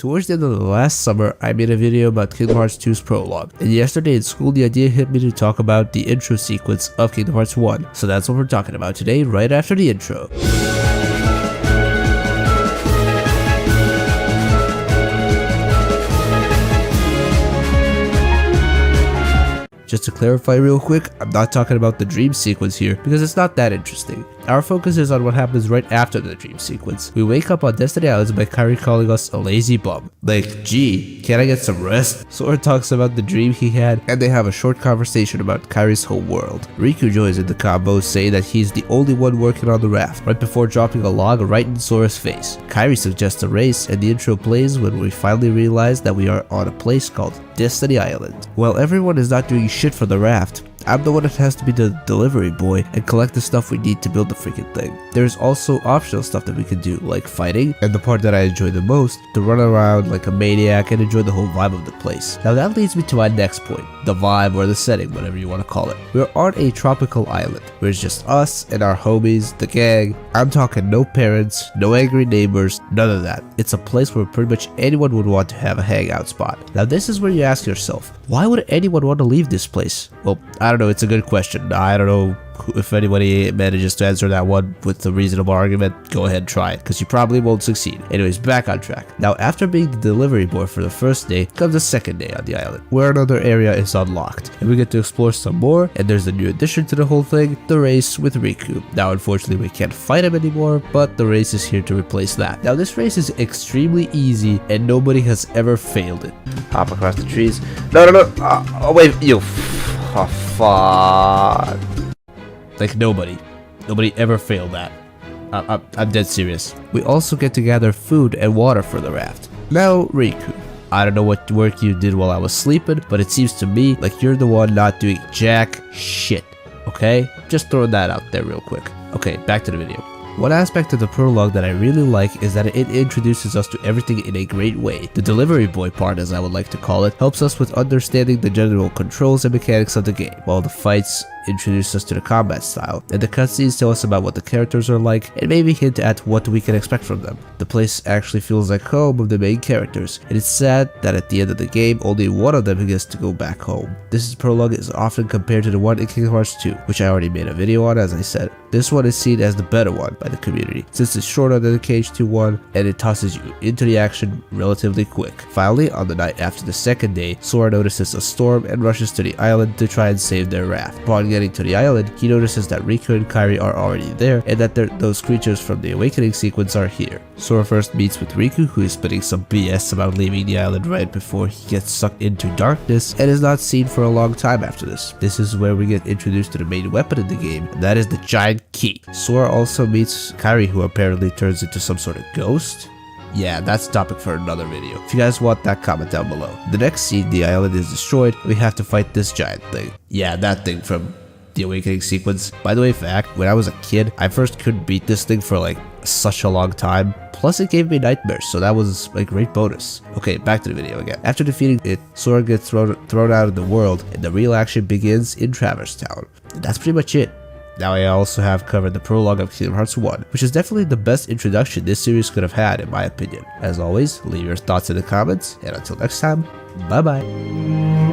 Towards the end of the last summer, I made a video about Kingdom Hearts 2's Prologue, and yesterday in school the idea hit me to talk about the intro sequence of Kingdom Hearts 1, so that's what we're talking about today right after the intro. Just to clarify real quick, I'm not talking about the dream sequence here because it's not that interesting. Our focus is on what happens right after the dream sequence. We wake up on Destiny Islands by Kairi calling us a lazy bum. Like, gee, can I get some rest? Sora talks about the dream he had, and they have a short conversation about Kairi's home world. Riku joins in the combo, saying that he's the only one working on the raft, right before dropping a log right in Sora's face. Kairi suggests a race, and the intro plays when we finally realize that we are on a place called Destiny Island. While everyone is not doing shit for the raft, I'm the one that has to be the delivery boy and collect the stuff we need to build the freaking thing. There's also optional stuff that we can do, like fighting, and the part that I enjoy the most, to run around like a maniac and enjoy the whole vibe of the place. Now that leads me to my next point, the vibe or the setting, whatever you want to call it. We're on a tropical island, where it's just us and our homies, the gang. I'm talking no parents, no angry neighbors, none of that. It's a place where pretty much anyone would want to have a hangout spot. Now this is where you ask yourself, why would anyone want to leave this place? Well, I don't know, it's a good question. I don't know if anybody manages to answer that one with a reasonable argument. Go ahead and try it, because you probably won't succeed. Anyways, back on track. Now, after being the delivery boy for the first day, comes the second day on the island, where another area is unlocked, and we get to explore some more, and there's a new addition to the whole thing, the race with Riku. Now, unfortunately, we can't fight him anymore, but the race is here to replace that. Now, this race is extremely easy, and nobody has ever failed it. Hop across the trees. No. Oh, wait, you. Oh, fuck. Like nobody ever failed that. I'm dead serious. We also get to gather food and water for the raft. Now, Riku, I don't know what work you did while I was sleeping, but it seems to me like you're the one not doing jack shit, okay? Just throwing that out there real quick. Okay, back to the video. One aspect of the prologue that I really like is that it introduces us to everything in a great way. The delivery boy part, as I would like to call it, helps us with understanding the general controls and mechanics of the game, while the fights introduce us to the combat style, and the cutscenes tell us about what the characters are like and maybe hint at what we can expect from them. The place actually feels like home of the main characters, and it's sad that at the end of the game only one of them gets to go back home. This prologue is often compared to the one in Kingdom Hearts 2, which I already made a video on, as I said. This one is seen as the better one by the community, since it's shorter than the KH2 one and it tosses you into the action relatively quick. Finally, on the night after the second day, Sora notices a storm and rushes to the island to try and save their raft. Upon getting to the island, he notices that Riku and Kairi are already there and that those creatures from the awakening sequence are here. Sora first meets with Riku, who is spitting some BS about leaving the island right before he gets sucked into darkness and is not seen for a long time after this. This is where we get introduced to the main weapon in the game, and that is the giant key. Sora also meets Kairi, who apparently turns into some sort of ghost. Yeah, that's a topic for another video. If you guys want that, comment down below. The next scene, the island is destroyed. We have to fight this giant thing. Yeah, that thing from the awakening sequence. By the way, fact, when I was a kid, I first couldn't beat this thing for like such a long time. Plus it gave me nightmares, so that was a great bonus. Okay, back to the video again. After defeating it, Sora gets thrown out of the world, and the real action begins in Traverse Town. And that's pretty much it. Now I also have covered the prologue of Kingdom Hearts 1, which is definitely the best introduction this series could have had in my opinion. As always, leave your thoughts in the comments, and until next time, bye bye.